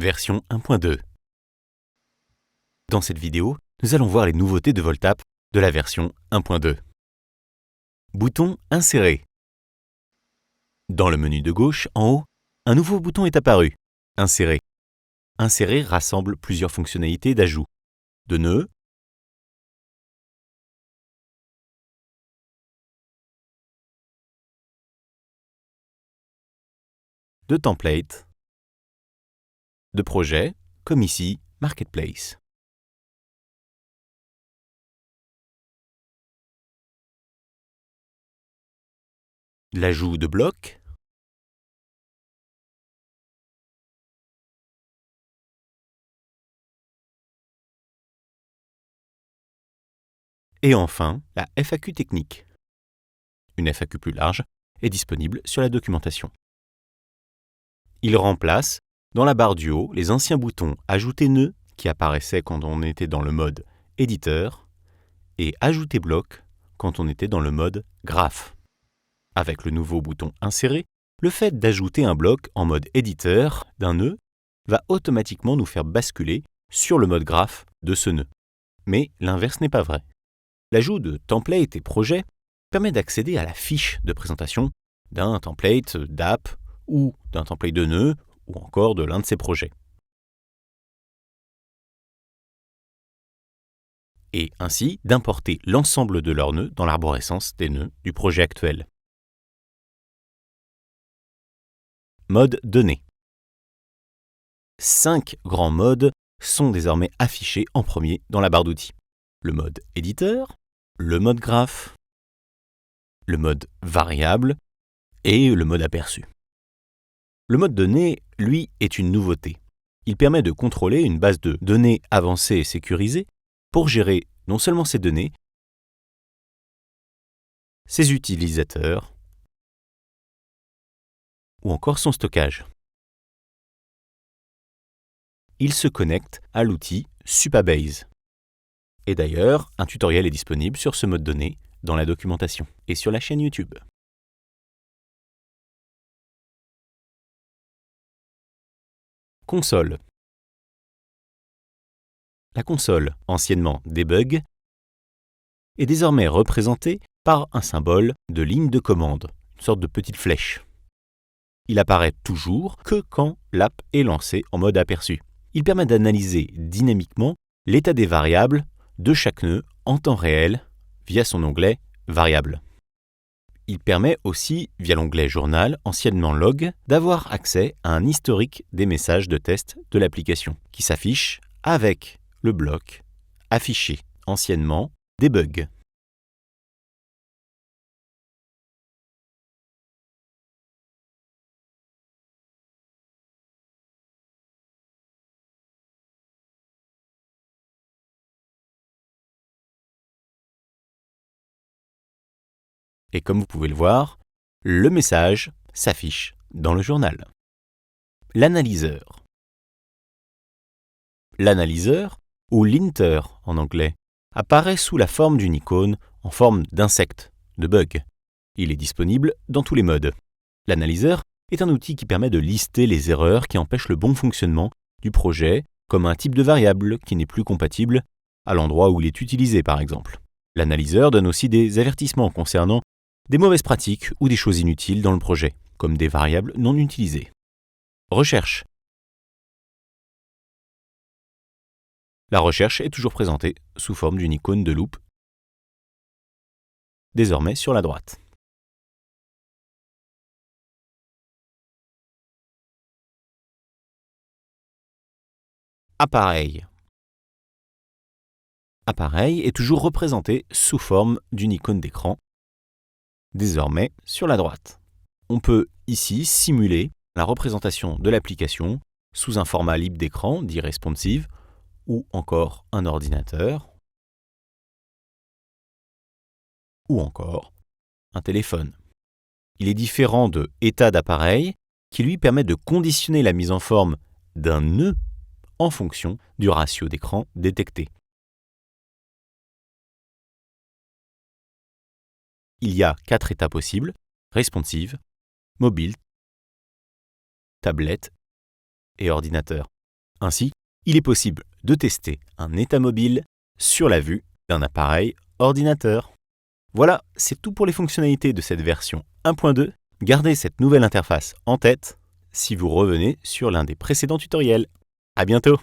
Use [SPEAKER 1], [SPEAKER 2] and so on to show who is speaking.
[SPEAKER 1] version 1.2. Dans cette vidéo, nous allons voir les nouveautés de Voltap de la version 1.2. Bouton Insérer. Dans le menu de gauche, en haut, un nouveau bouton est apparu, Insérer. Insérer rassemble plusieurs fonctionnalités d'ajout, de nœuds, de templates, de projets, comme ici, Marketplace. L'ajout de blocs, et enfin la FAQ technique. Une FAQ plus large est disponible sur la documentation. Il remplace, dans la barre du haut, les anciens boutons Ajouter nœud qui apparaissaient quand on était dans le mode Éditeur et Ajouter bloc quand on était dans le mode Graphe. Avec le nouveau bouton Insérer, le fait d'ajouter un bloc en mode éditeur d'un nœud va automatiquement nous faire basculer sur le mode graphe de ce nœud. Mais l'inverse n'est pas vrai. L'ajout de template et projets permet d'accéder à la fiche de présentation d'un template d'app ou d'un template de nœud ou encore de l'un de ses projets. Et ainsi d'importer l'ensemble de leurs nœuds dans l'arborescence des nœuds du projet actuel. Mode données. 5 grands modes sont désormais affichés en premier dans la barre d'outils. Le mode éditeur, le mode graphe, le mode variable et le mode aperçu. Le mode données, lui, est une nouveauté. Il permet de contrôler une base de données avancée et sécurisée pour gérer non seulement ces données, ses utilisateurs ou encore son stockage. Il se connecte à l'outil Supabase. Et d'ailleurs, un tutoriel est disponible sur ce mode données dans la documentation et sur la chaîne YouTube. Console. La console, anciennement debug, est désormais représentée par un symbole de ligne de commande, une sorte de petite flèche. Il apparaît toujours que quand l'app est lancée en mode aperçu. Il permet d'analyser dynamiquement l'état des variables de chaque nœud en temps réel via son onglet Variables. Il permet aussi, via l'onglet Journal, anciennement Log, d'avoir accès à un historique des messages de test de l'application qui s'affiche avec le bloc affiché, anciennement Debug. Et comme vous pouvez le voir, le message s'affiche dans le journal. L'analyseur. L'analyseur, ou linter en anglais, apparaît sous la forme d'une icône en forme d'insecte, de bug. Il est disponible dans tous les modes. L'analyseur est un outil qui permet de lister les erreurs qui empêchent le bon fonctionnement du projet, comme un type de variable qui n'est plus compatible à l'endroit où il est utilisé par exemple. L'analyseur donne aussi des avertissements concernant des mauvaises pratiques ou des choses inutiles dans le projet, comme des variables non utilisées. Recherche. La recherche est toujours présentée sous forme d'une icône de loupe, désormais sur la droite. Appareil. Appareil est toujours représenté sous forme d'une icône d'écran, désormais sur la droite. On peut ici simuler la représentation de l'application sous un format libre d'écran, dit responsive, ou encore un ordinateur, ou encore un téléphone. Il est différent de état d'appareil qui lui permet de conditionner la mise en forme d'un nœud en fonction du ratio d'écran détecté. Il y a 4 états possibles, responsive, mobile, tablette et ordinateur. Ainsi, il est possible de tester un état mobile sur la vue d'un appareil ordinateur. Voilà, c'est tout pour les fonctionnalités de cette version 1.2. Gardez cette nouvelle interface en tête si vous revenez sur l'un des précédents tutoriels. À bientôt!